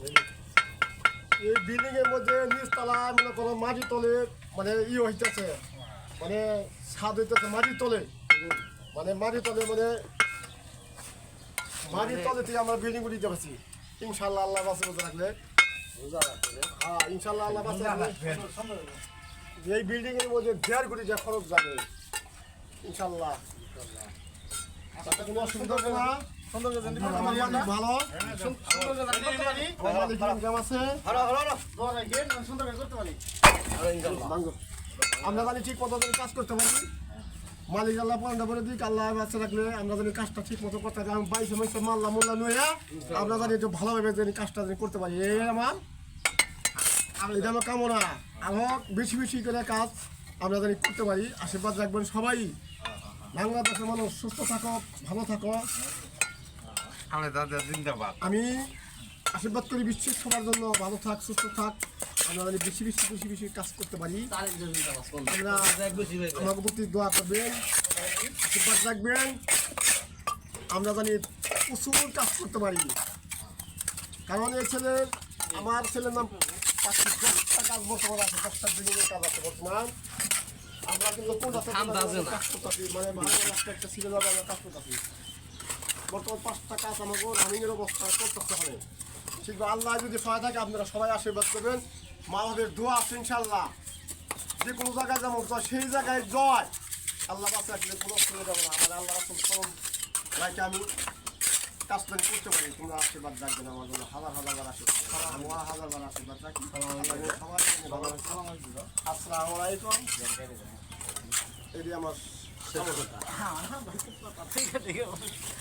এই বিল্ডিং এর মধ্যে নিচতলা মনে করো মাটি তলে মানে হইতেছে মানে ছাদ হইতেছে মাটির তলে মানে মাটির তলে থেকে আমরা বিল্ডিং উঠিতে পারছি ইনশাল্লাহ আল্লাহ বাসে বোঝা রাখলে হ্যাঁ ইনশাল্লাহ আল্লাহ বাসে এই বিল্ডিং এর মধ্যে 1.5 কোটি টাকা খরচ যাবে ইনশাল্লাহ তাতে কোনো অসুবিধা হবে না ভালো আমরা জানি ঠিক মতো কাজ করতে পারি মালিক আল্লাহ পয়েন্টটা বলে দিই আল্লাহ বাচ্চা রাখলে আমরা জানি কাজটা ঠিক মতো করতে পারি আমি 22 মাসে মাল্লা মোল্লা নয়া আমরা জানি একটু ভালোভাবে জানি কাজটা করতে পারি এই আমার এটা আমার কামনা আমার বেশি বেশি করে কাজ আমরা জানি করতে পারি আশীর্বাদ রাখবেন সবাই বাংলাদেশের মানুষ সুস্থ থাকো ভালো থাকো আমি আশীর্বাদ করি বিশ্বের সবার জন্য ভালো থাক সুস্থ থাক আমরা জানি বেশি কাজ করতে পারি আমরা আমাকে প্রতি দোয়া করবেন আশীর্বাদ রাখবেন আমরা জানি প্রচুর কাজ করতে পারি কারণ এই আমার ছেলের নাম 10টা কাজ বর্তমান আছে 10টা বিল্ডিংয়ের কাজ আছে বর্তমান আমরা কিন্তু কাজ করতেছি মানে একটা সিরিয়াল আমরা কাজ করতেছি বর্তমান 5টা কাজ আমাকে রানিংয়ের অবস্থা করতে হবে ঠিক আল্লাহ যদি সহায় থাকে আপনারা সবাই আশীর্বাদ করবেন মা বাবার দোয়া আছে ইনশাল্লাহ যে কোনো জায়গায় যেমন সেই জায়গায় জয় আল্লাহ বাচ্চা আসলে কোনো অসুবিধা হবে না আমার আল্লাহ রাসূল সরম লাইকে আমি কাজটা করতে পারি তোমরা আশীর্বাদ রাখবেন আমার জন্য হাজার আশীর্বাদ রাখি আসসালামু আলাইকুম এটি আমার